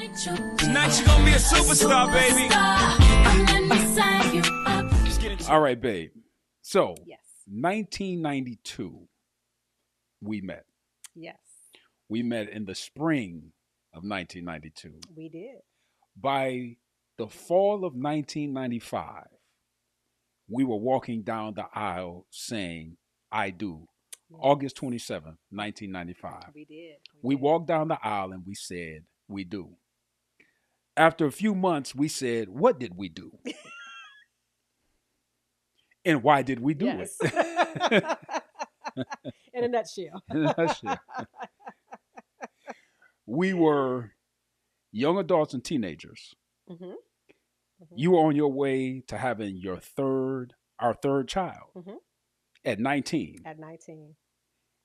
Tonight you're gonna be a superstar, baby. All right, babe. So, Yes. 1992, we met. Yes. We met in the spring of 1992. We did. By the fall of 1995, we were walking down the aisle saying, I do. Yes. August 27th, 1995. We did. We did. walked down the aisle and we said, we do. After a few months, we said, what did we do? And why did we do Yes. it? In a nutshell. In a nutshell. We were young adults and teenagers. Mm-hmm. Mm-hmm. You were on your way to having our third child Mm-hmm. at 19. At 19.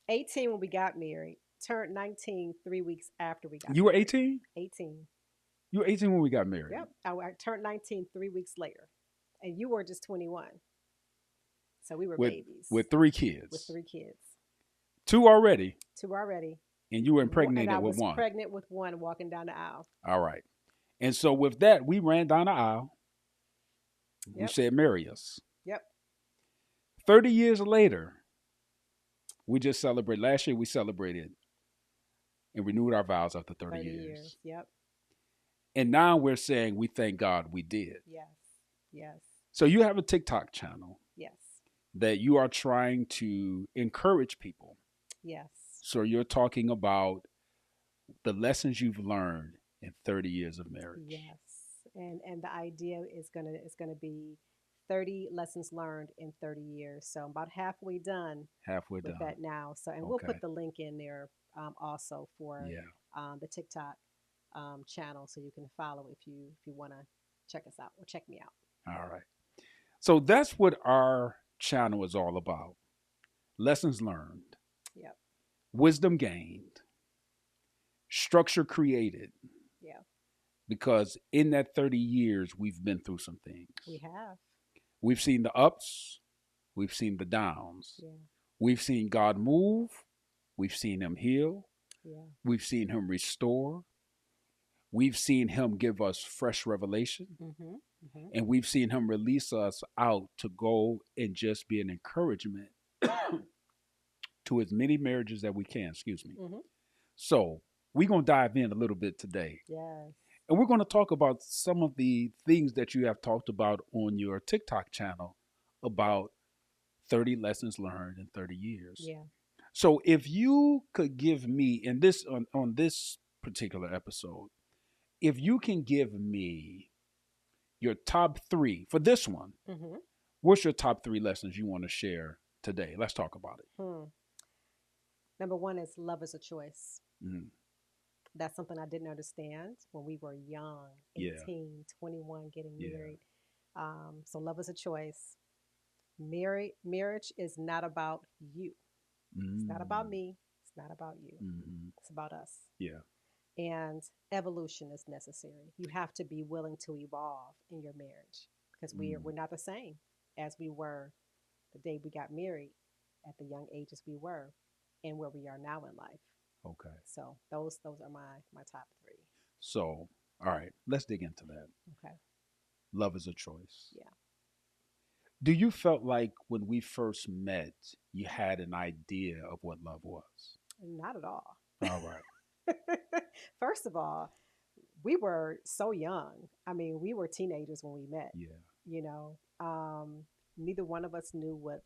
18 when we got married. Turned 19 3 weeks after we got You were married. 18? 18. You were 18 when we got married. Yep. I turned 19 3 weeks later. And you were just 21. So we were babies. With 3 kids. With 3 kids. 2 already. 2 already. And you were impregnated and with 1. I was pregnant with 1 walking down the aisle. All right. And so with that, we ran down the aisle. Yep. We said, marry us. Yep. 30 years later, we just celebrated. Last year, we celebrated and renewed our vows after 30 years. Yep. And now we're saying we thank God we did. Yes. Yes. So you have a TikTok channel. Yes. That you are trying to encourage people. Yes. So you're talking about the lessons you've learned in 30 years of marriage. Yes. And the idea is gonna be 30 lessons learned in 30 years. So I'm about halfway done. Halfway done. With that now. So and we'll put the link in there also for the TikTok channel, so you can follow if you want to check us out or check me out. All right. So that's what our channel is all about. Lessons learned. Yep. Wisdom gained. Structure created. Yeah. Because in that 30 years, we've been through some things. We have. We've seen the ups. We've seen the downs. Yeah. We've seen God move. We've seen him heal. Yeah. We've seen him restore. We've seen him give us fresh revelation. Mm-hmm. Mm-hmm. And we've seen him release us out to go and just be an encouragement to as many marriages that we can. Excuse me. Mm-hmm. So we're going to dive in a little bit today. Yes. And we're going to talk about some of the things that you have talked about on your TikTok channel about 30 lessons learned in 30 years. Yeah. So if you could give me in this on this particular episode, if you can give me your top 3 for this one, mm-hmm. What's your top 3 lessons you want to share today? Let's talk about it. Number 1 is love is a choice. Mm. That's something I didn't understand when we were young, 18, 21, getting married. So love is a choice. Marriage is not about you. It's not about me. It's not about you. Mm-hmm. It's about us. Yeah. And evolution is necessary. You have to be willing to evolve in your marriage, because we're not the same as we were the day we got married, at the young ages we were, and where we are now in life. Okay. So those are my top 3. So, all right, let's dig into that. Okay. Love is a choice. Yeah. Do you felt like when we first met, you had an idea of what love was? Not at all. All right. First of all, we were so young. I mean, we were teenagers when we met. Yeah. You know, neither one of us knew what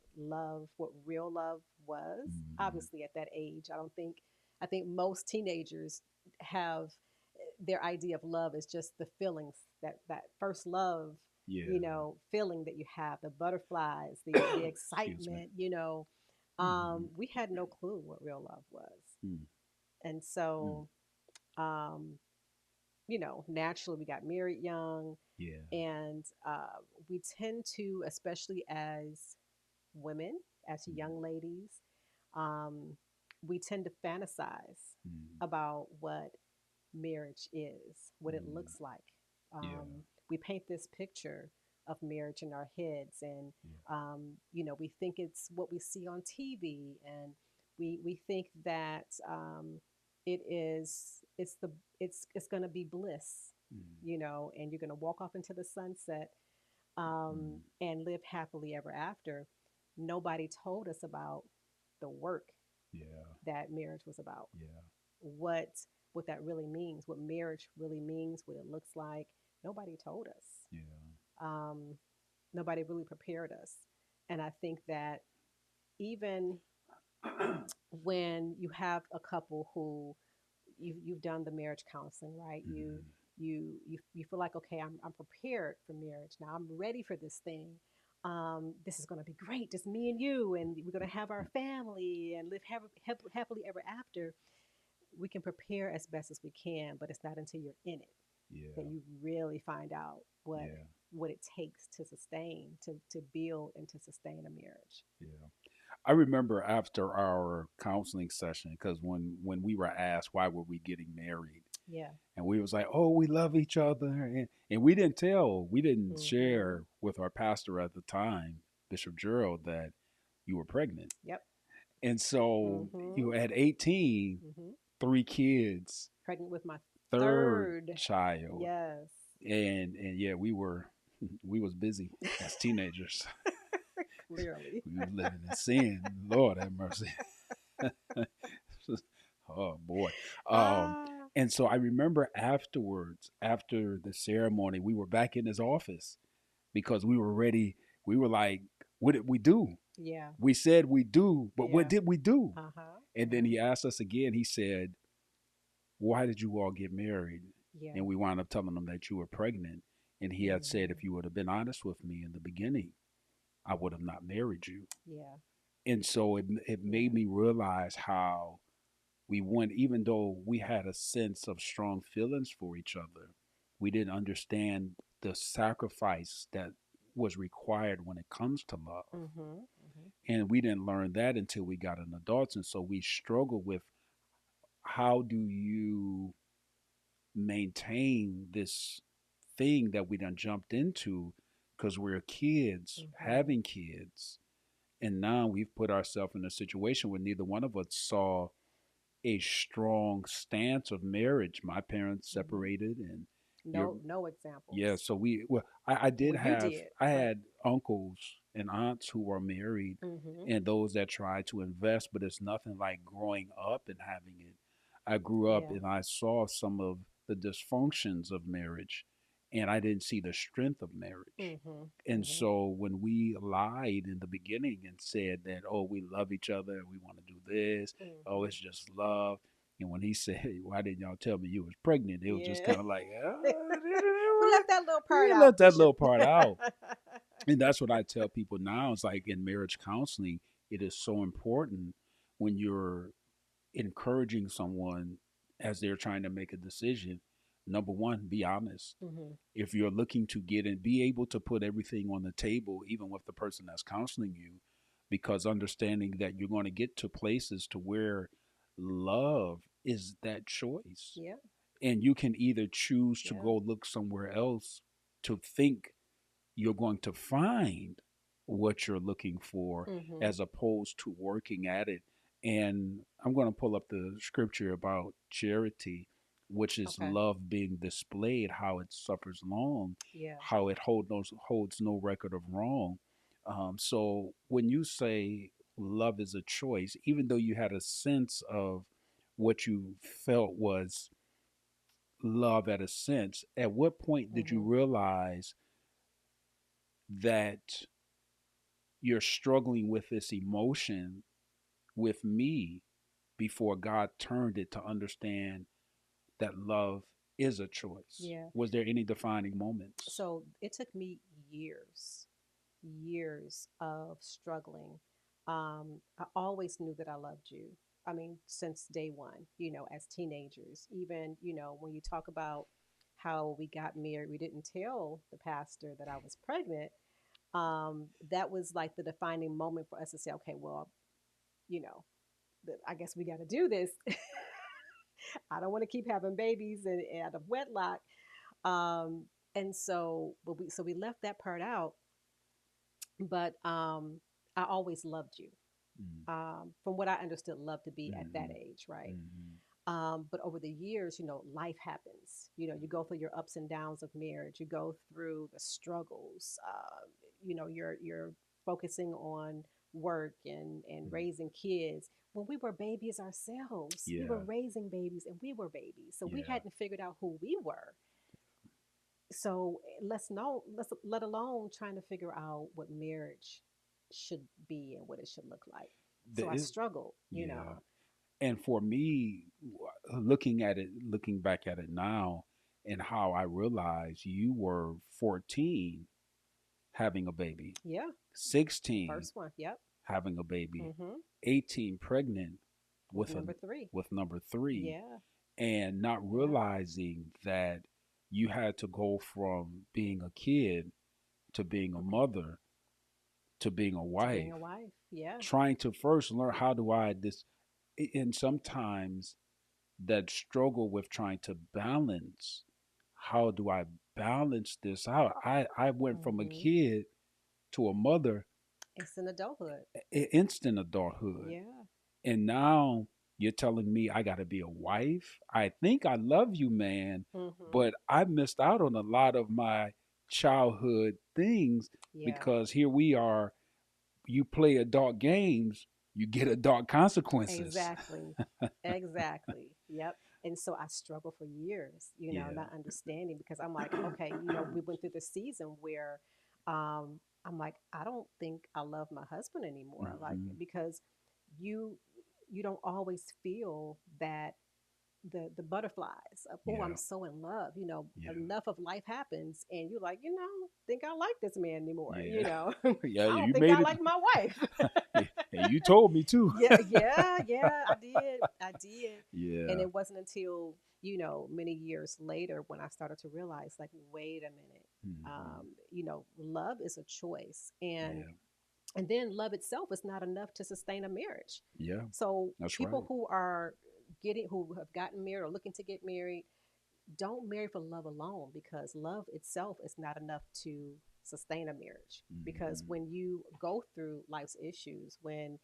real love was. Mm-hmm. Obviously, at that age, I think most teenagers have their idea of love is just the feelings, that first love, you know, feeling that you have, the butterflies, the excitement, you know. We had no clue what real love was. And so, you know, naturally we got married young. Yeah. And we tend to, especially as women, as young ladies, we tend to fantasize about what marriage is, what it looks like. We paint this picture of marriage in our heads, and you know, we think it's what we see on TV, and we think that it is it's the it's going to be bliss, Mm, you know, and you're going to walk off into the sunset, mm, and live happily ever after. Nobody told us about the work yeah, that marriage was about. yeah, What what that really means, what marriage really means, what it looks like. Nobody told us. yeah. Um, Nobody really prepared us. And I think that even when you have a couple who you've done the marriage counseling, right? Mm, You feel like, okay, I'm prepared for marriage now. I'm ready for this thing. This is going to be great, just me and you, and we're going to have our family and live happily ever after. We can prepare as best as we can, but it's not until you're in it that yeah, you really find out yeah, what it takes to sustain, to build and to sustain a marriage. yeah. I remember after our counseling session, because when we were asked why were we getting married, Yeah. and we was like, oh, we love each other, and we didn't Mm-hmm. share with our pastor at the time, Bishop Gerald, that you were pregnant, Yep. and so Mm-hmm. you at 18, Mm-hmm. 3 kids, Pregnant with my third third. child, Yes. and yeah, we was busy as teenagers. Clearly. We was living in sin. Lord have mercy. Oh boy. Um, Ah. and so I remember afterwards, after the ceremony, we were back in his office because we were ready. We were like, what did we do? Yeah. We said we do, but what Yeah. did we do? Uh-huh. And then Uh-huh. he asked us again. He said, why did you all get married? Yeah. And we wound up telling him that you were pregnant. And he had said, Mm-hmm. if you would have been honest with me in the beginning, I would have not married you. Yeah. And so it Yeah. made me realize how we went, even though we had a sense of strong feelings for each other, we didn't understand the sacrifice that was required when it comes to love. Mm-hmm. Mm-hmm. And we didn't learn that until we got an adults. And so we struggle with how do you maintain this thing that we done jumped into because we're kids, Mm-hmm. having kids. And now we've put ourselves in a situation where neither one of us saw a strong stance of marriage. My parents Mm-hmm. separated, and you're No yeah. examples. So I did Well, you have did, I but had uncles and aunts who were married, mm-hmm. and those that tried to invest, but it's nothing like growing up and having it. I grew up Yeah. and I saw some of the dysfunctions of marriage, and I didn't see the strength of marriage. Mm-hmm. And Mm-hmm. so when we lied in the beginning and said that, oh, we love each other, we want to do this, oh, Mm-hmm. it's just love. And when he said, why didn't y'all tell me you was pregnant? It was just Yeah. kind of like, We left that little part we out, left that Bishop. little part out. And that's what I tell people now. It's like in marriage counseling, it is so important when you're encouraging someone as they're trying to make a decision. Number one, be honest. Mm-hmm. If you're looking to get and be able to put everything on the table, even with the person that's counseling you, because understanding that you're going to get to places to where love is that choice. Yeah. And you can either choose to Yeah. go look somewhere else to think you're going to find what you're looking for Mm-hmm. as opposed to working at it. And I'm going to pull up the scripture about charity, which is Okay. love being displayed, how it suffers long, Yeah. how it holds no record of wrong. So when you say love is a choice, even though you had a sense of what you felt was love at a sense, at what point did you Mm-hmm. realize that you're struggling with this emotion with me before God turned it to understand that love is a choice? Yeah. Was there any defining moments? So it took me years of struggling. I always knew that I loved you. I mean, since day one, you know, as teenagers, even, you know, when you talk about how we got married, we didn't tell the pastor that I was pregnant. That was like the defining moment for us to say, okay, well, you know, I guess we got to do this. I don't want to keep having babies and out of wedlock. Um, and so, we left that part out. But I always loved you. Mm, From what I understood love to be at that mhm, age, right? mhm, But over the years, life happens. You go through your ups and downs of marriage. You go through the struggles. You're focusing on work and Mm. raising kids. When we were babies ourselves, we were Yeah. raising babies and we were babies. So we Yeah. hadn't figured out who we were. So let's let alone trying to figure out what marriage should be and what it should look like. The So I it, struggled. yeah. And for me, looking at it, looking back at it now, and how I realized you were 14 having a baby, Yeah, 16 first one. Yep. having a baby, Mm-hmm. 18 pregnant With with a number three. with number 3, Yeah, and not yeah. realizing that you had to go from being a kid to being a mother to being a To being wife, a wife. Yeah. trying to first learn how do I this, and sometimes that struggle with trying to balance, how do I balance this out? I went from a Mm-hmm. kid to a mother, It's an adulthood. instant adulthood. Yeah. And now you're telling me I got to be a wife? I think I love you, man, Mm-hmm. but I missed out on a lot of my childhood things Yeah. because here we are, you play adult games, you get adult consequences. Exactly. Exactly. Yep. And so I struggled for years, Yeah. not understanding because I'm like, okay, we went through the season where I'm like, I don't think I love my husband anymore. Like, Hmm. because you you don't always feel that the butterflies of, oh, I'm Yeah. so in love, Yeah. enough of life happens and you're like, think I like this man anymore, Yeah. Yeah. I don't You think made I it. like my wife. And you told me too. Yeah, yeah, yeah, I did. And Yeah. it wasn't until, many years later when I started to realize, like, wait a minute, Hmm. love is a choice. And Yeah. and then love itself is not enough to sustain a marriage. Yeah. So That's people right. who have gotten married or looking to get married, don't marry for love alone, because love itself is not enough to sustain a marriage. Because Hmm. when you go through life's issues, when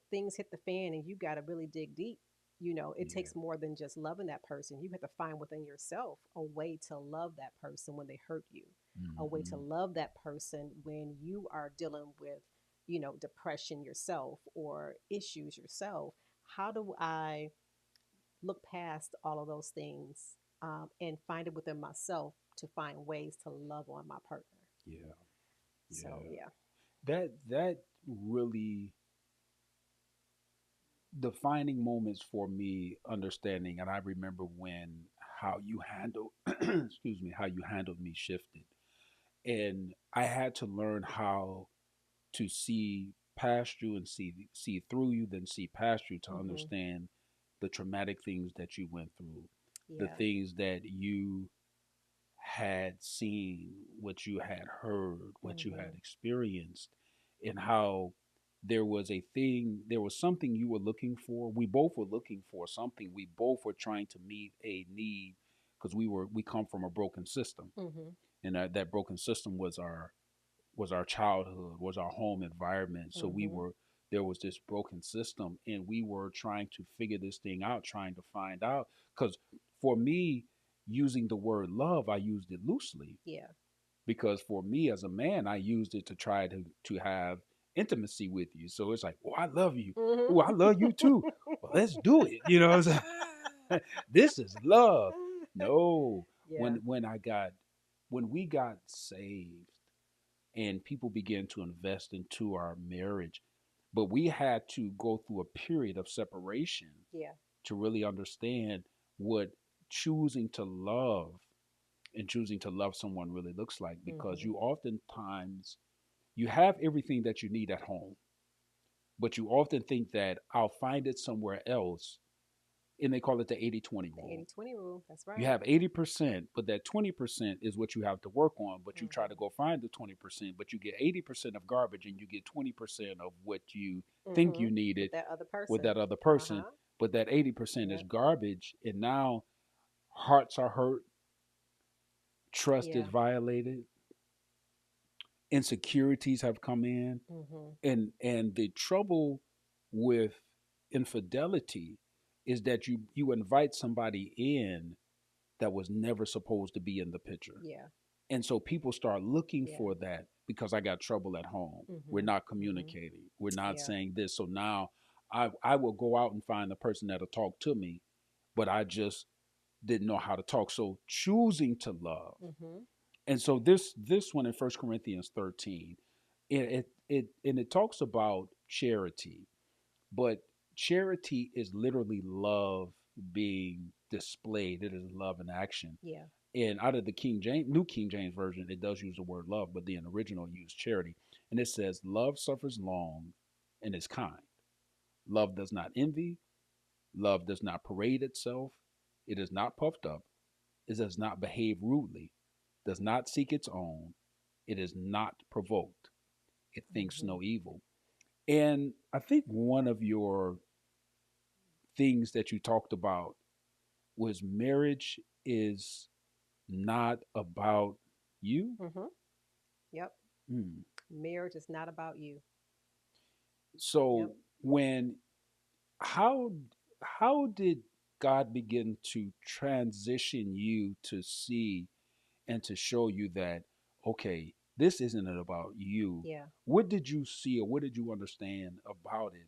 things hit the fan and you got to really dig deep, it Yeah. takes more than just loving that person. You have to find within yourself a way to love that person when they hurt you, a way to Hmm. love that person when you are dealing with depression yourself or issues yourself. How do I look past all of those things, and find it within myself to find ways to love on my partner? Yeah. So Yeah. yeah. That really defining moments for me, understanding, and I remember when how you handle excuse me, how you handled me shifted. And I had to learn how to see past you and see through you, then see past you to Hmm. understand the traumatic things that you went through, the Yeah. things that you had seen, what you had heard, what you had Hmm. experienced, and how there was something you were looking for. We both were looking for something. We both were trying to meet a need because we come from a broken system, Hmm. and that broken system was our childhood, was our home environment. So Hmm. there was this broken system, and we were trying to figure this thing out, trying to find out. Because for me, using the word love, I used it loosely Yeah. because for me as a man, I used it to try to have intimacy with you. So it's like, oh, I love you. Hmm. Oh, I love you too. Well, let's do it. This is love. No, Yeah. when we got saved and people began to invest into our marriage, but we had to go through a period of separation Yeah. to really understand what choosing to love and choosing to love someone really looks like, because Hmm. you oftentimes you have everything that you need at home, but you often think that I'll find it somewhere else, and they call it the 80/20 The rule. 80/20 rule. That's You right. have 80%, but that 20% is what you have to work on. But you try to Hmm. go find the 20%, but you get 80% of garbage and you get 20% of what you think Hmm. you With needed that other with person. that other Uh person. huh. But that 80% is Yep. garbage. And now hearts are hurt, trust is Yeah. violated, insecurities have come in. Hmm. And the trouble with infidelity is that you invite somebody in that was never supposed to be in the picture. Yeah. And so people start looking Yeah. for that because I got trouble at home. We're Mhm. not Mhm. communicating. We're not Yeah. saying this. So now I will go out and find the person that'll talk to me, but I just didn't know how to talk. So choosing to love. Mhm. And so this one in First Corinthians 13, it talks about charity, but charity is literally love being displayed. It is love in action. Yeah. And out of the New King James version, it does use the word love, but the original used charity, and it says, "Love suffers long, and is kind. Love does not envy. Love does not parade itself. It is not puffed up. It does not behave rudely. Does not seek its own. It is not provoked. It thinks Mhm. no evil." And I think one of your things that you talked about was marriage is not about you. Mhm. Yep. Mm. Marriage is not about you. Yep. So when how how did God begin to transition you to see and to show you that, okay, this isn't about you? Yeah. What did you see or what did you understand about it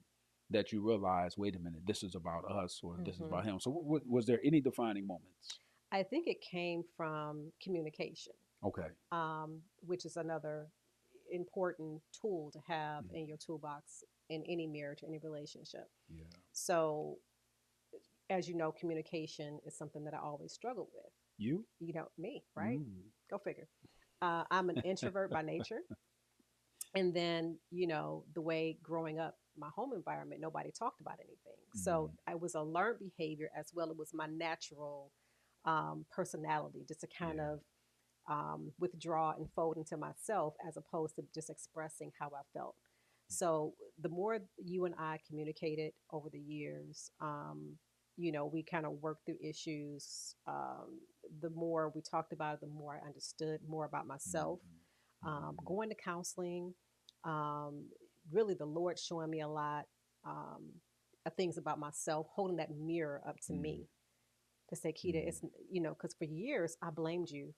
that you realized, wait a minute, this is about us or this is Mhm. about him? So was there any defining moments? I think it came from communication, Okay. which is another important tool to have Mm. in your toolbox in any marriage, any relationship. Yeah. So, as you know, communication is something that I always struggled with. You? You know, me, right? Mm. Go figure. I'm an introvert by nature. And then, the way growing up, my home environment, nobody talked about anything. So Mm. I was a learned behavior as well. It was my natural personality, just to kind Yeah. of withdraw and fold into myself as opposed to just expressing how I felt. So the more you and I communicated over the years, we kind of worked through issues. The more we talked about it, the more I understood more about myself. Mhm. Mhm. Going to counseling, um, really the Lord showing me a lot um, of things about myself, holding that mirror up to Mhm. me to say, Keita, Mhm. it's, because for years I blamed you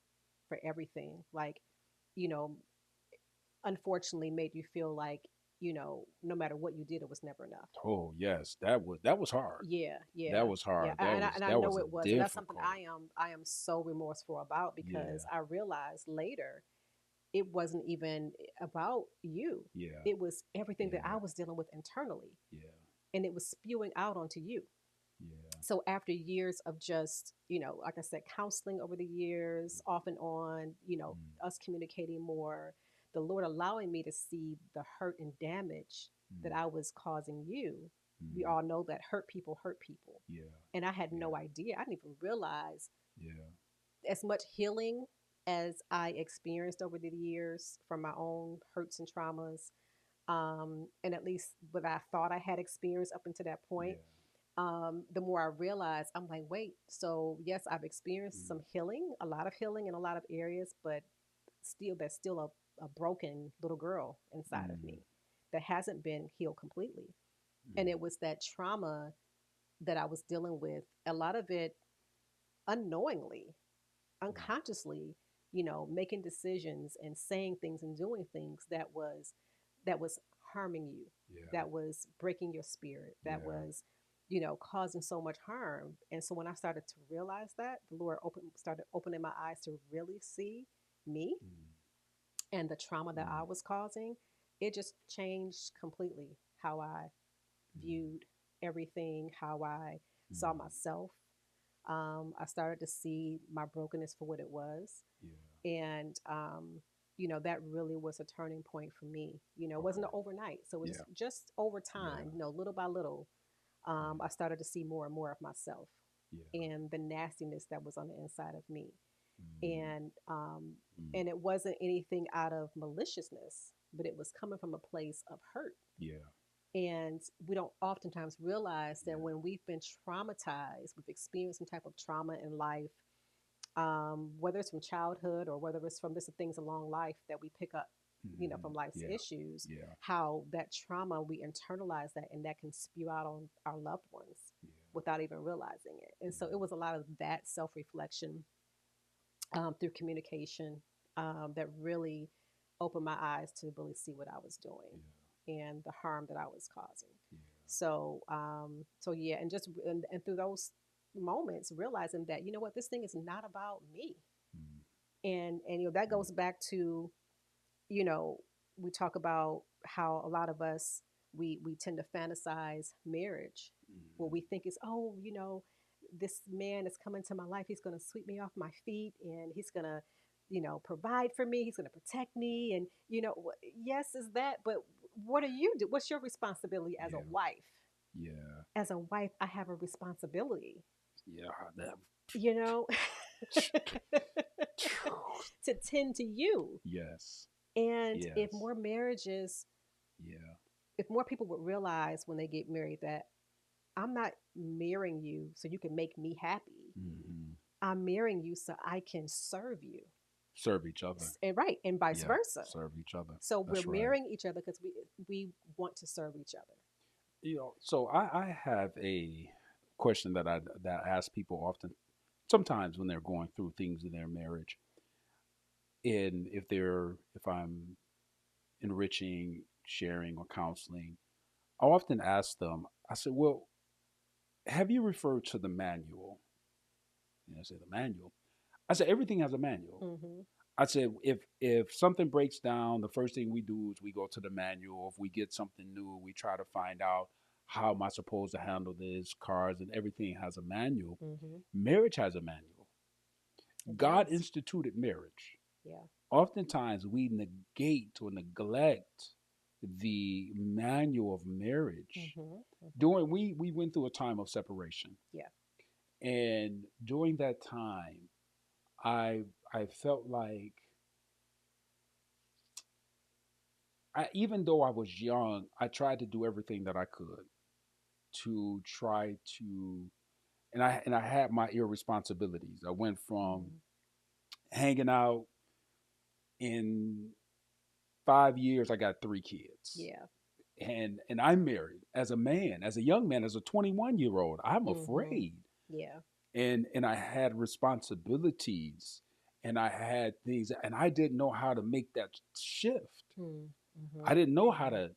for everything. Like, you know, unfortunately made you feel like, no matter what you did, it was never enough. Oh yes, that was hard. Yeah, That yeah, was yeah, hard. That and I, was and I that know was a it was, and that's something difficult. I am so remorseful about because Yeah. I realized later it wasn't even about you. Yeah. It was everything that Yeah. I was dealing with internally, Yeah. and it was spewing out onto you. Yeah. So after years of just, like I said, counseling over the years, off and on, Mm. us communicating more, the Lord allowing me to see the hurt and damage that Mm. I was causing you. We Mm. all know that hurt people hurt people. Yeah. And I had Yeah. no idea. I didn't even realize Yeah. as much healing as I experienced over the years from my own hurts and traumas, and at least what I thought I had experienced up until that point, Yeah. the more I realized, I'm like, wait, so yes, I've experienced Mm. some healing, a lot of healing in a lot of areas, but still, there's still a broken little girl inside of Mm. me that hasn't been healed completely. And Mm. it was that trauma that I was dealing with, a lot of it unknowingly, Mm. unconsciously, making decisions and saying things and doing things that was harming you, Yeah. that was breaking your spirit, that Yeah. was, causing so much harm. And so when I started to realize that, the Lord started opening my eyes to really see me Mm. and the trauma that I Mm. was causing. It just changed completely how I Mm. viewed everything, how I saw Mm. myself. I started to see my brokenness for what it was. Yeah. And, that really was a turning point for me. It wasn't Okay. overnight. So it was Yeah. just over Yeah. time, little by little, Yeah. I started to see more and more of myself Yeah. and the nastiness that was on the inside of me. Mm. And, um, Mm. and it wasn't anything out of maliciousness, but it was coming from a place of hurt. Yeah. And we don't oftentimes realize that Yeah. when we've been traumatized, we've experienced some type of trauma in life, whether it's from childhood or whether it's from just things along life that we pick up, Mm. from life's Yeah. issues, Yeah. how that trauma, we internalize that and that can spew out on our loved ones. Yeah. without even realizing it. And so it was a lot of that self reflection through communication that really opened my eyes to really see what I was doing and the harm that I was causing. So yeah, and just and through those moments, realizing that you know what, this thing is not about me, and you know that goes back to you know we talk about how a lot of us we tend to fantasize marriage, what we think is oh you know this man is coming to my life, he's going to sweep me off my feet and he's going to you know provide for me, he's going to protect me, and you know yes is that, but what do you do, what's your responsibility as a Yeah. wife? Yeah. As a wife I have a responsibility, Yeah. That. you know, to tend to you. Yes. And if Yes. more marriages, Yeah. if more people would realize when they get married that I'm not marrying you so you can make me happy, Hmm. I'm marrying you so I can serve you. Serve each other. And right, and vice Yeah. versa. Serve each other. So we're That's right. marrying each other because we want to serve each other. So I have a question that I ask people often, sometimes when they're going through things in their marriage, and if I'm enriching, sharing, or counseling, I often ask them. I said, "Well, have you referred to the manual?" And I say, "The manual." I said, "Everything has a manual." Mm-hmm. I said, if something breaks down, the first thing we do is we go to the manual. If we get something new, we try to find out how am I supposed to handle this. Cars and everything has a manual. Mm-hmm. Marriage has a manual. It God does. instituted marriage. Yeah. Oftentimes we negate or neglect the manual of marriage. Mm-hmm. Mm-hmm. During we went through a time of separation, Yeah. and during that time, I I felt like even though I was young, I tried to do everything that I could to try to, and I had my irresponsibilities. I went from Mm-hmm. hanging out in 5 years. I got 3 kids, Yeah. and I'm married as a man, as a young man, as a 21-year old. I'm Mm-hmm. afraid, Yeah. and I had responsibilities, and I had things, and I didn't know how to make that shift. Mm-hmm. I didn't know how Mm-hmm. to.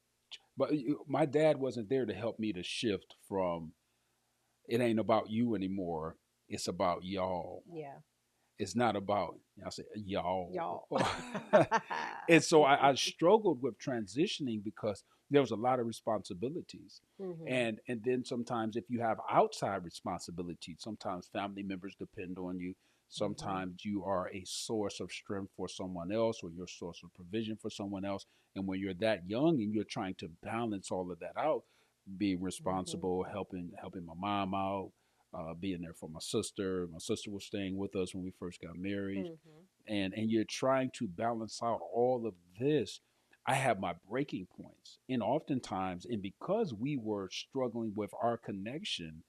But my dad wasn't there to help me to shift from it ain't about you anymore. It's about y'all. Yeah. It's not about I say y'all. Y'all. And so I struggled with transitioning because there was a lot of responsibilities. Mm-hmm. And then sometimes if you have outside responsibilities, sometimes family members depend on you. Mm-hmm. Sometimes you are a source of strength for someone else or you're a source of provision for someone else. And when you're that young and you're trying to balance all of that out, being Mm-hmm. responsible, helping my mom out, being there for my sister. My sister was staying with us when we first got married, Mm-hmm. and you're trying to balance out all of this. I have my breaking points, and oftentimes, and because we were struggling with our connection,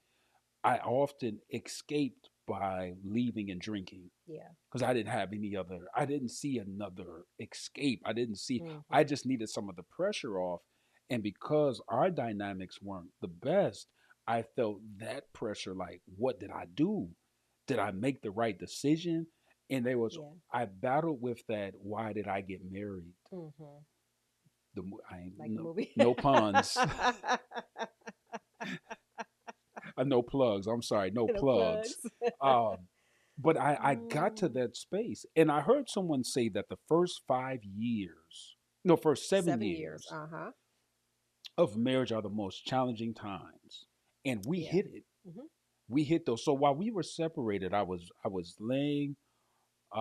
I often escaped by leaving and drinking Yeah. because I didn't have any other. I didn't see another escape. I didn't see. I Mm-hmm. just needed some of the pressure off, and because our dynamics weren't the best, I felt that pressure. Like, what did I do? Did I make the right decision? And there was. Yeah. I battled with that. Why did I get married? Mm-hmm. I ain't Like the no, movie. no puns, no plugs. I'm sorry, no The plugs. plugs. Um, but I got to Mm, that space, and I heard someone say that the first 5 years, no, first seven 7 years. years Uh-huh. of marriage are the most challenging times, and we Yeah. hit it. Mm-hmm. We hit those. So while we were separated, I was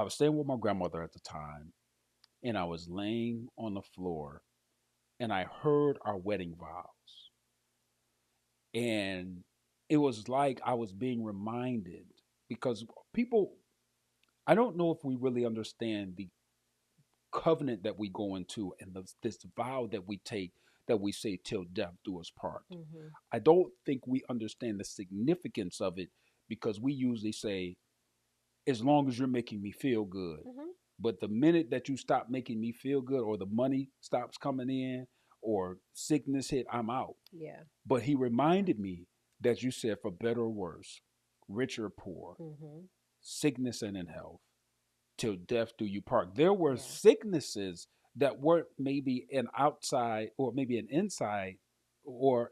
staying with my grandmother at the time, and I was laying on the floor, and I heard our wedding vows, and it was like I was being reminded because people I don't know if we really understand the covenant that we go into and this vow that we take that we say till death do us part. Mm-hmm. I don't think we understand the significance of it because we usually say, as long as you're making me feel good. Mm-hmm. But the minute that you stop making me feel good or the money stops coming in or sickness hit, I'm out. Yeah. But he reminded me that you said, for better or worse, rich or poor, Mhm. sickness and in health, till death do you part. There were Yeah. sicknesses that weren't maybe an outside or maybe an inside, or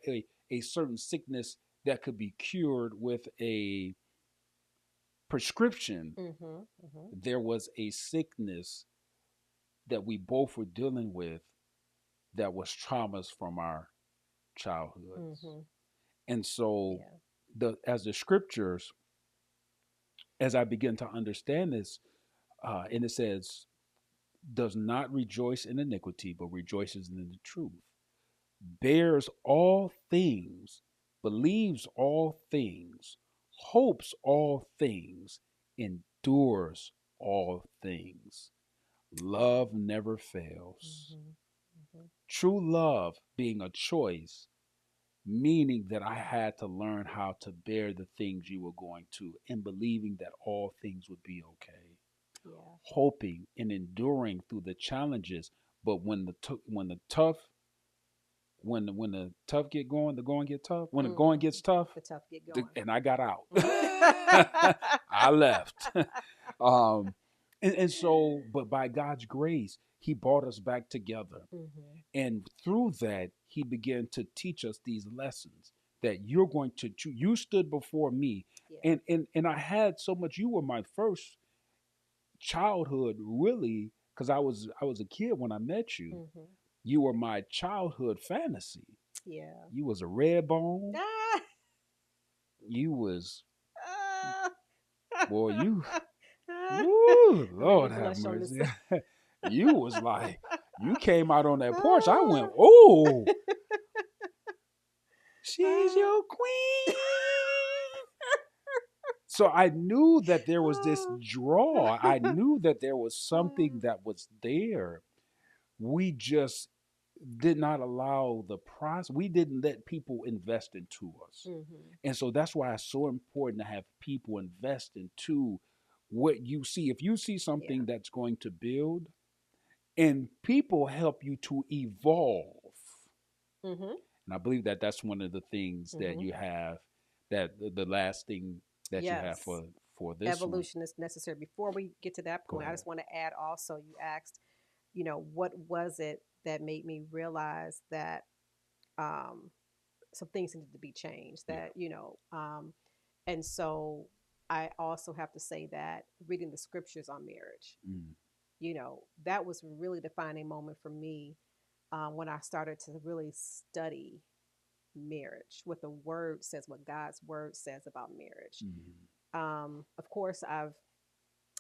a certain sickness that could be cured with a prescription. Mhm. Mhm. There was a sickness that we both were dealing with that was traumas from our childhoods. Mhm. And so Yeah. the scriptures, as I begin to understand this, and it says, does not rejoice in iniquity, but rejoices in the truth, bears all things, believes all things, hopes all things, endures all things. Yeah. Love never fails. Mhm. Mhm. True love being a choice, meaning that I had to learn how to bear the things you were going to, and believing that all things would be okay. Yeah. Hoping and enduring through the challenges, but when the tough get going, the going get tough. When the going Mhm. gets tough, The tough get going. and I got out. Mhm. I left. um, and so, but by God's grace, He brought us back together. Mhm. And through that, He began to teach us these lessons that you're going to you stood before me. Yeah. And I had so much. You were my first childhood, really, because I was a kid when I met you. Mhm. You were my childhood fantasy. Yeah. You was a red bone. Ah! You was, Ah! boy, you, woo, Don't make me Lord have blush on this. mercy. You was like, you came out on that porch. I went, Ah. oh, she's Ah. your queen. So I knew that there was this Ah. draw. I knew that there was something Ah. that was there. We just did not allow the process. We didn't let people invest into us. Mhm. And so that's why it's so important to have people invest into what you see. If you see Yeah. something that's going to build, and people help you to evolve. Mhm. And I believe that that's one of the things that Mhm. you have, that the last thing that you have Yes. for this one. Evolution is necessary. Before we get to that Go point, I ahead. just want to add also, you asked, what was it that made me realize that um, some things needed to be changed? Yeah. And so I also have to say that reading the scriptures on marriage, Mm, that was really defining moment for me when I started to really study marriage, what the word says, what God's word says about marriage. mm, Of course, I've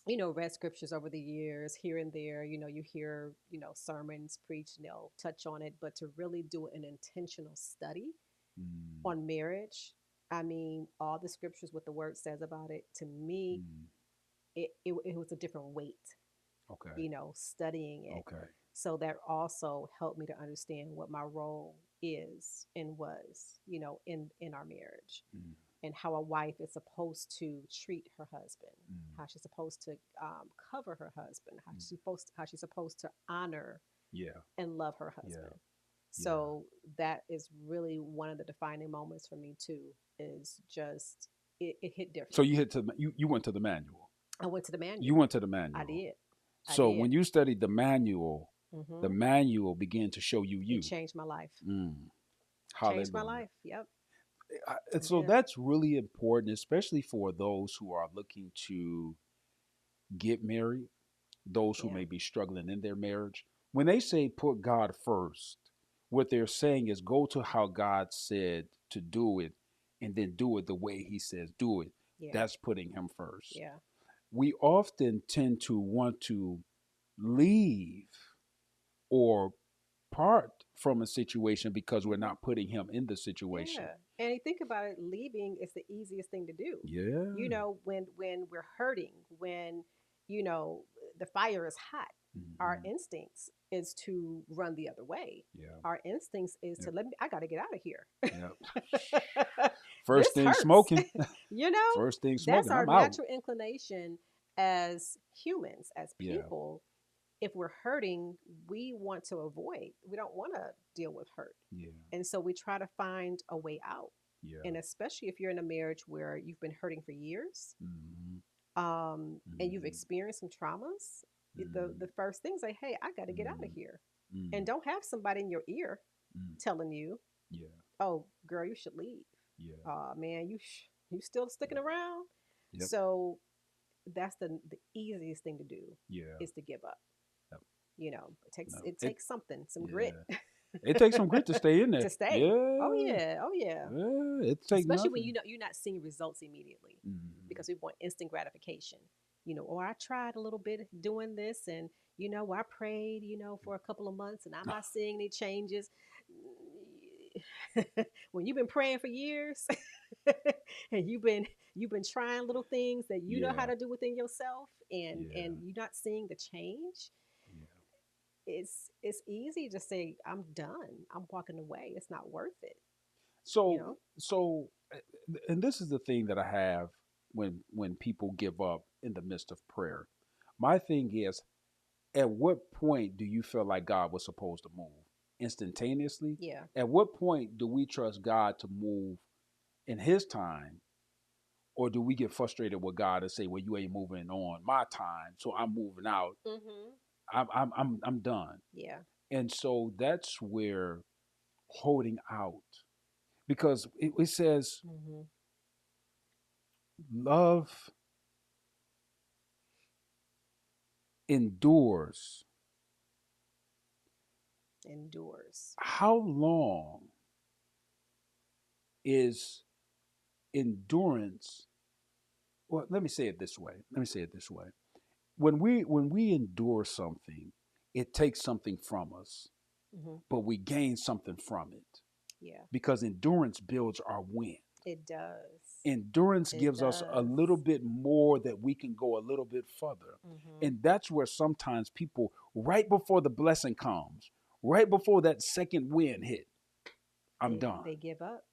read scriptures over the years here and there. You hear sermons preached, and they'll touch on it, but to really do an intentional study mm, on marriage, I mean, all the scriptures, what the word says about it, to me, mm. it was a different weight, Okay. studying it. Okay. So that also helped me to understand what my role is and was, in our marriage, Mm, and how a wife is supposed to treat her husband, mm, how she's supposed to cover her husband, mm. how she's supposed to honor Yeah. and love her Yeah. husband. Yeah. So that is really one of the defining moments for me too. Is just it hit So different. you hit to you went to the manual. I went to the You manual. went to the I manual. did. I So did. when you studied the Hmm. manual began to show you It you. changed my life. Mm, Changed my hallelujah. life. Yep. And It so did. that's really important, especially for those who are looking to get married, those who Yeah. may be struggling in their marriage. When they say put God first, what they're saying is go to how God said to do it, and then do it the way He says do it. Yeah. That's putting Him first. Yeah. We often tend to want to leave or part from a situation because we're Hmm. not putting Him in the situation. Yeah. And you think about it, leaving is the easiest thing to do. Yeah. When we're hurting, when you know the fire is hot, our Hmm. instincts is to run the other way. Yeah. Our instincts is to Yep. let me. I got to get out of here. Yep. This First thing hurts. smoking. you know, First thing that's smoking. our I'm out. natural inclination as humans, as Yeah. people. If we're hurting, we want to avoid. We don't want to deal with hurt, Yeah. and so we try to find a way out. Yeah. And especially if you're in a marriage where you've been hurting for years, Mm-hmm. and you've Mm-hmm. experienced some traumas, the Mm-hmm. first thing is like, hey, I got to get out of here. Mm-hmm. And don't have somebody in your ear Mm-hmm. telling you, Yeah. oh, girl, you should leave. Yeah. Man, you still sticking Yeah. around. Yep. So that's the easiest thing to do Yeah. is to give up. Yep. It No. it takes something, some grit Yeah. It takes some grit to stay in to there. stay. Oh Yeah. yeah, oh yeah. Yeah. It takes Especially when nothing. you're not seeing results immediately, Mm-hmm. because we want instant gratification. Or I tried a little bit doing this, and I prayed, for a couple of months, and I'm not seeing any changes. When you've been praying for years, and you've been trying little things that you know how Yeah. to do within yourself, and Yeah. you're not seeing the change, Yeah. it's easy to say, I'm done, I'm walking away, it's not worth it you So know and this is the thing that I have when people give up in the midst of prayer. My thing is, at what point do you feel like God was supposed to move? Instantaneously? Yeah. At what point do we trust God to move in his time? Or do we get frustrated with God and say, well, you ain't moving on my time, so I'm moving out. Mm-hmm. I'm done. Yeah. And so that's where holding out, because it says Mm-hmm. love endures. Endures. How long is endurance? Well, let me say it this way. When we endure something, it takes something from us, Mm-hmm. but we gain something from it, Yeah. because endurance builds our wind. It does. Endurance It gives us a does. little bit more, that we can go a little bit further. Mm-hmm. And that's where sometimes people, right before the blessing comes, right before that second wind hit, I'm done. They give up.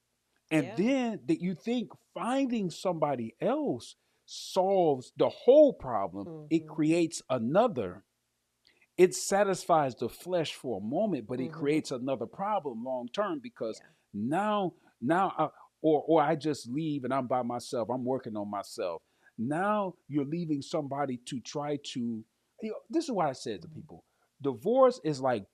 And Yeah. then that you think finding somebody else solves the whole problem. It Mm-hmm. creates another. It satisfies the flesh for a moment, but it Mm-hmm. creates another problem long term, because Yeah. now, now, or I just leave and I'm by myself. I'm working on myself. Now you're leaving somebody to try to. This is what I said to people: divorce is like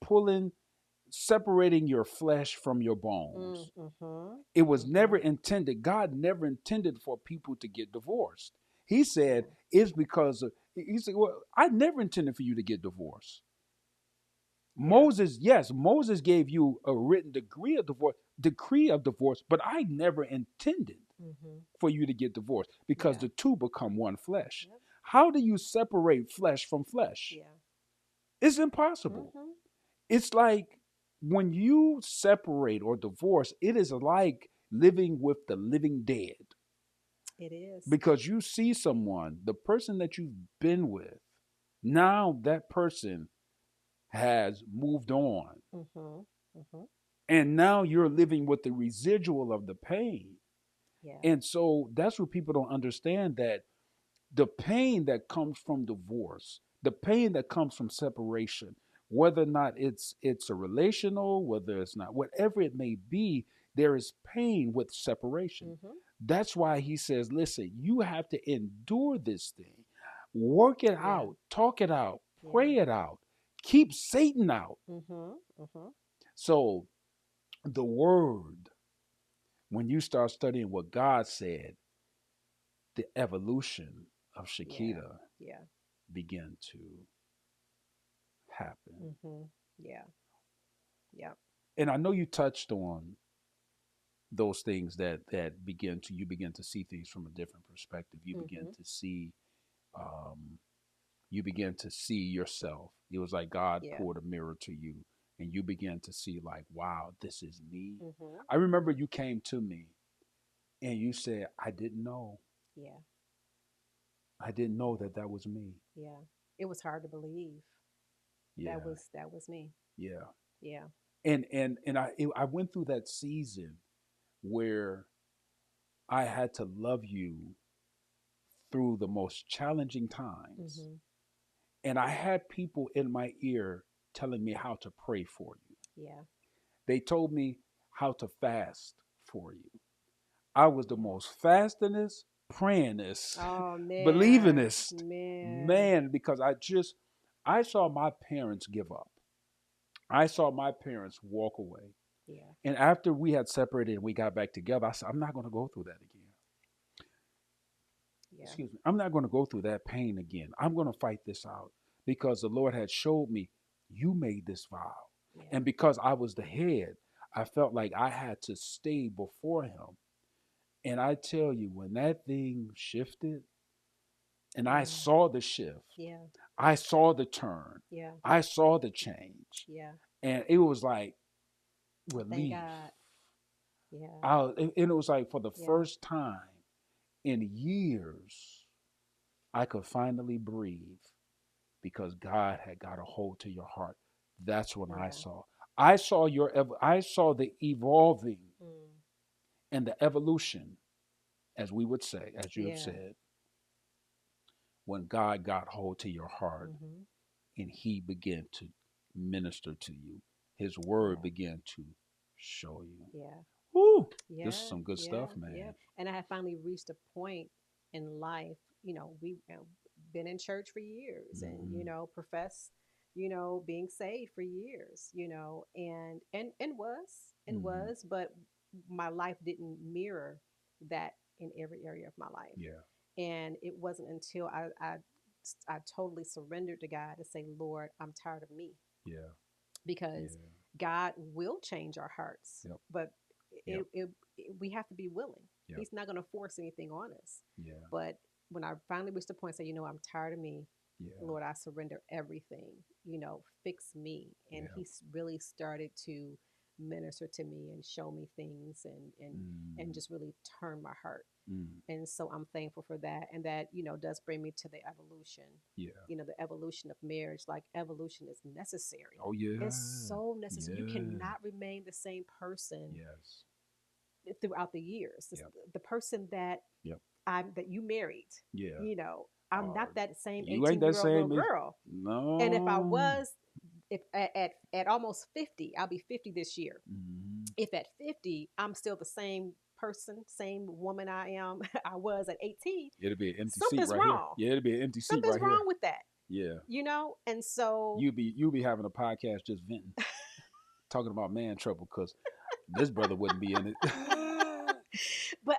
separating your flesh from your bones. Mm-hmm. It was never Mm-hmm. intended. God never intended for people to get divorced. He said Yeah. it's because of, he said, well, I never intended for you to get divorced. Yeah. Moses, yes, Moses gave you a written decree of divorce, but I never intended Mm-hmm. for you to get divorced, because Yeah. the two become one flesh. Yep. How do you separate flesh from flesh? Yeah. It's impossible. Mm-hmm. It's like when you separate or divorce, it is like living with the living dead, It is. because you see someone, the person that you've been with, now that person has moved on, Mm-hmm. Mm-hmm. and now you're living with the residual of the pain. Yeah. And so that's what people don't understand, that the pain that comes from divorce, the pain that comes from separation, whether or not it's a relational, whether it's not, whatever it may be, there is pain with separation. Mm-hmm. That's why he says, listen, you have to endure this thing, work it Yeah. out, talk it out, Yeah. pray it out, keep Satan out. Mm-hmm. Mm-hmm. So the word, when you start studying what God said, the evolution of Yeah. Shakita Yeah. began to happen. Mm-hmm. Yeah. Yeah. And I know you touched on those things that begin to, you begin to see things from a different perspective. You begin Mm-hmm. to see, um, you begin to see yourself. It was like God Yeah. poured a mirror to you, and you begin to see, like, wow, this is me. Mm-hmm. I remember you came to me and you said, I didn't know. Yeah. I didn't know that that was me. Yeah. It was hard to believe that Yeah, was me. yeah. Yeah. And I went through that season where I had to love you through the most challenging times. Mm-hmm. And I had people in my ear telling me how to pray for you. Yeah. They told me how to fast for you. I was the most fastingest, prayingest, Oh man, believingest man. man because I saw my parents give up. I saw my parents walk away. Yeah, And after we had separated and we got back together, I said, I'm not going to go through that again. yeah, Excuse me. I'm not going to go through that pain again. I'm going to fight this out because the Lord had showed me, you made this vow. yeah. And because I was the head, I felt like I had to stay before him. And I tell you, when that thing shifted and I Mm. saw the shift, Yeah, I saw the turn, yeah, I saw the change, yeah. and it was like I thank relief. God. Yeah, And it was like for the yeah, first time in years, I could finally breathe because God had got a hold to your heart. That's when I yeah. saw. I saw the evolving Mm. and the evolution, as we would say, as you have Yeah. said, when God got hold to your heart Mm-hmm. and he began to minister to you. His word Yeah, began to show you. yeah, Woo! This is yeah, some good yeah, stuff, yeah. man. And I had finally reached a point in life, we been in church for years and, Mm-hmm. profess, being saved for years, and Mm-hmm. was, but my life didn't mirror that in every area of my life. Yeah. And it wasn't until I totally surrendered to God to say, Lord, I'm tired of me, Yeah. because Yeah. God will change our hearts, Yep. but Yep. we have to be willing. Yep. He's not going to force anything on us. Yeah. But when I finally reached the point, say, I'm tired of me. Yeah. Lord, I surrender everything. Fix me. And Yeah. He's really started to minister to me and show me things, and Mm. just really turn my heart. Mm. And so I'm thankful for that. And that, does bring me to the evolution, Yeah. the evolution of marriage. Like, evolution is necessary. Oh yeah. It's so necessary. You Yeah. cannot remain the same person Yes. throughout the years. Yep. The person Yep. that you married, Yeah. I'm Uh, not that same you ain't that 18-year-old little same as girl. And if I no. was, if at almost 50, I'll be 50 this year. Mm-hmm. If at 50, I'm still the same person, same woman I am, I was at 18, It'll be an empty seat something's right here. wrong. Yeah, it'll be an empty seat Something's right here. wrong with that, Yeah. And so, You'll be having a podcast just venting, talking about man trouble because this brother wouldn't be in it.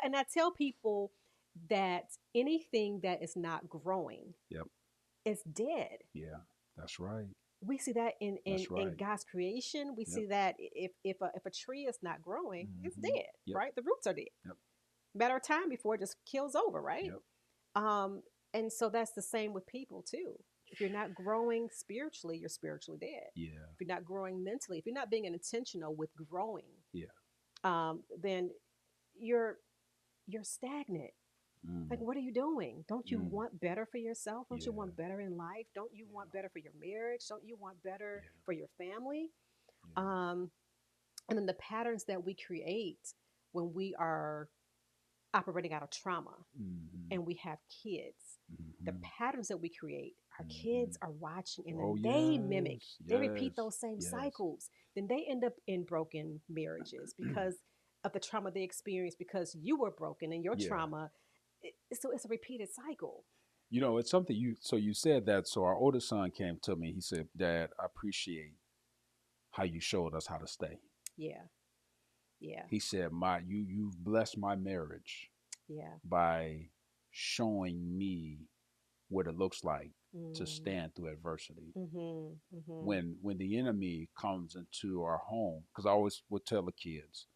and I tell people that anything that is not growing Yep. is dead. Yeah. That's right. We see that That's in right. God's creation. We Yep. see that if a tree is not growing, it's Mm-hmm. dead, Yep. right? The roots are dead. Yep. Matter of time before it just kills over, right? Yep. Um, and so that's the same with people too. If you're not growing spiritually, you're spiritually dead. Yeah. If you're not growing mentally, if you're not being intentional with growing, Yeah. then you're you're stagnant. Like, Mm. what are you doing? Don't you Mm. want better for yourself? Don't you Yeah. want better in life? Don't you Yeah. want better for your marriage? Don't you want better Yeah. for your family? Yeah. Um, and then the patterns that we create when we are operating out of trauma Mm-hmm. and we have kids, the Mm-hmm. patterns that we create, our Mm-hmm. kids are watching, and Oh then they mimic, yes. they repeat Yes. those same Yes. cycles. Then they end up in broken marriages because of the trauma they experienced because you were broken in your Yeah. trauma. So it's a repeated cycle. It's something you said that. So our oldest son came to me. He said, Dad, I appreciate how you showed us how to stay. Yeah, yeah, He said, you've blessed my marriage yeah. by showing me what it looks like to Mm, stand through adversity. mm-hmm, mm-hmm. When the enemy comes into our home, because I always would tell the kids,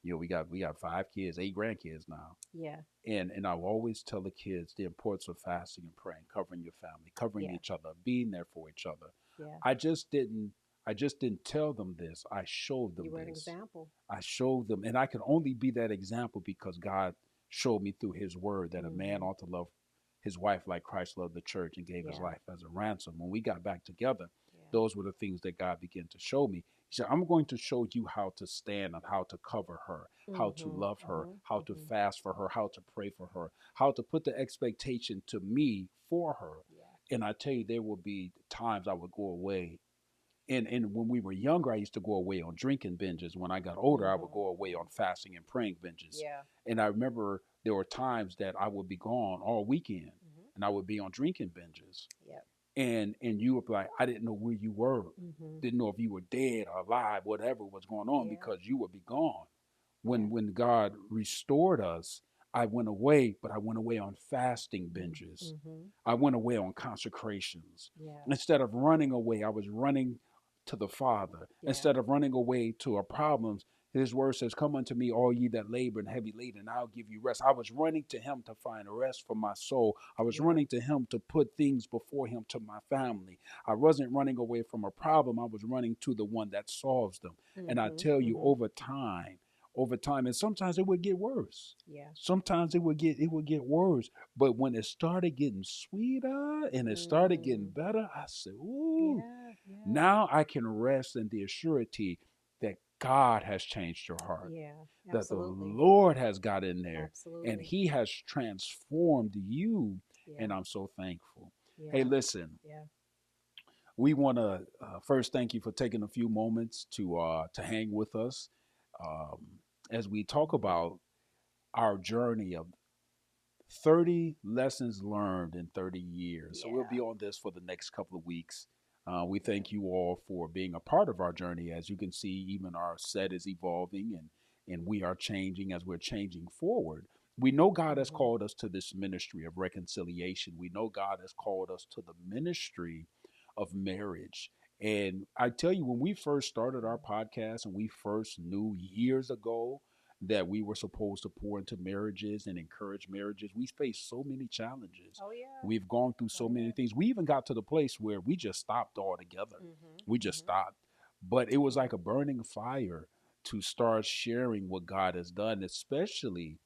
we got 5 kids, 8 grandkids now. Yeah, And I will always tell the kids the importance of fasting and praying, covering your family, covering yeah, each other, being there for each other. yeah. I just didn't I just didn't tell them this. I showed them You were an this. example. I showed them, and I could only be that example because God showed me through His Word that a man Mm-hmm. ought to love his wife like Christ loved the church and gave His Yeah, life as a ransom. When we got back together, yeah. those were the things that God began to show me. He said, I'm going to show you how to stand and how to cover her, how to Mm-hmm, love her, mm-hmm, how to mm-hmm. fast for her, how to pray for her, how to put the expectation to me for her. Yeah, And I tell you, there will be times I would go away And when we were younger, I used to go away on drinking binges. When I got older, I would Mhm. go away on fasting and praying binges. Yeah. And I remember there were times that I would be gone all weekend, Mhm. and I would be on drinking binges. Yep. And you would be like, I didn't know where you were, Mhm. didn't know if you were dead or alive, whatever was going on, Yeah. because you would be gone. Yeah. When God restored us, I went away, but I went away on fasting Mm. binges. Mhm. I went away on consecrations. Yeah. Instead of running away, I was running to the Father. Yeah. Instead of running away to our problems, his word says, come unto me, all ye that labor and heavy laden, and I'll give you rest. I was running to him to find rest for my soul. I was Yeah. running to him to put things before him to my family. I wasn't running away from a problem. I was running to the one that solves them. And I Mhm. tell you, Mhm. over time, and sometimes it would get worse. Yeah. Sometimes it would get worse. But when it started getting sweeter and it started getting Mm. better, I said, ooh, Yeah. Yeah. now I can rest in the assurity that God has changed your heart, Yeah. that the Absolutely. Lord has got in there and Absolutely. he has transformed you. Yeah. And I'm so thankful. Hey, Yeah. listen, Yeah. we want to first thank you for taking a few moments to hang with us um, as we talk Mhm. about our journey of 30 lessons learned in 30 years. So we'll Yeah. be on this for the next couple of weeks. We Yeah. thank you all for being a part of our journey. As you can see, even our set is evolving and we are changing as we're changing forward. We know God has Mhm. called us to this ministry of reconciliation. We know God has called us to the ministry of marriage. And I tell you, when we first started our podcast and we first knew years ago that we were supposed to pour into marriages and encourage marriages, we faced so many challenges. Oh yeah. We've gone through Oh so many yeah. things. We even got to the place where we just stopped altogether. Mhm. We just Mhm. stopped. But it was Yeah. like a burning fire to start sharing what God has done, especially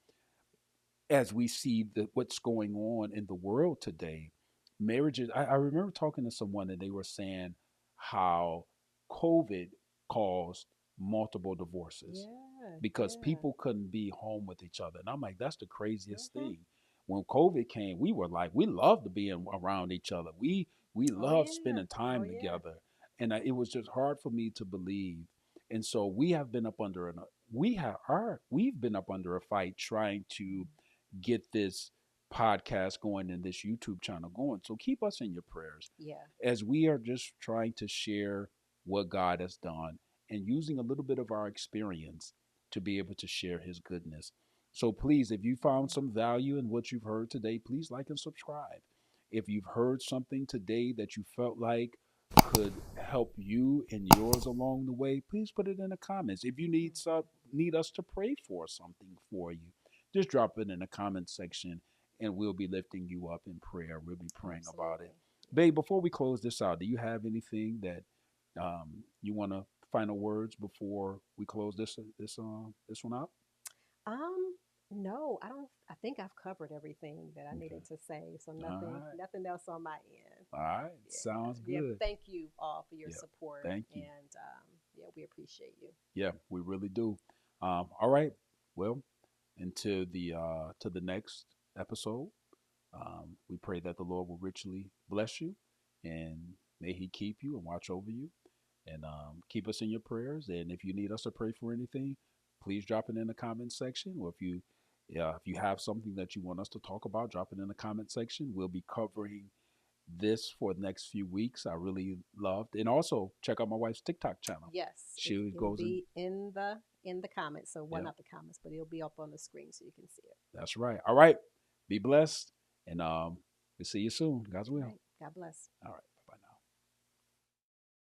as we see what's going on in the world today. Marriages, I remember talking to someone and they were saying how COVID caused multiple divorces Yeah. because Yeah. people couldn't be home with each other. And I'm like, that's the craziest Mhm. thing. When COVID came, we were like, we loved being around each other. We Oh loved yeah. spending Oh time yeah. together, and it was just hard for me to believe. And so we have been up under we've been up under a fight trying to get this podcast going and this YouTube channel going. So keep us in your prayers Yeah. as we are just trying to share what God has done and using a little bit of our experience to be able to share his goodness. So please, if you found Mhm. some value in what you've heard today, please like and subscribe. If you've heard something today that you felt like could help you and yours along the way, please put it in the comments. If you Mhm. need us to pray for something for you, just drop it in the comment section and we'll be lifting you up in prayer. We'll be praying about it. Absolutely. Yeah. Babe, before we close this out, do you have anything that you want to final words before we close this one out? Um, no, I don't. I think I've covered everything that I Okay. needed to say. So All nothing, right. nothing else on my end. All right. Yeah, Sounds yeah. good. Thank you all for your Yeah. support, Thank you. and yeah, we appreciate you. Yeah, we really do. All right. Well, until the to the next episode. We pray that the Lord will richly bless you and may He keep you and watch over you and keep us in your prayers. And if you need us to pray for anything, please drop it in the comment section. Or if you have something that you want us to talk about, drop it in the comment section. We'll be covering this for the next few weeks. I really loved, and also check out my wife's TikTok channel. Yes, She it'll goes in. be in the comments. So well, Yeah, not the comments, but it'll be up on the screen so you can see it. that's right. All right. Be blessed, and we'll see you soon. God's All will. right. God bless. All right.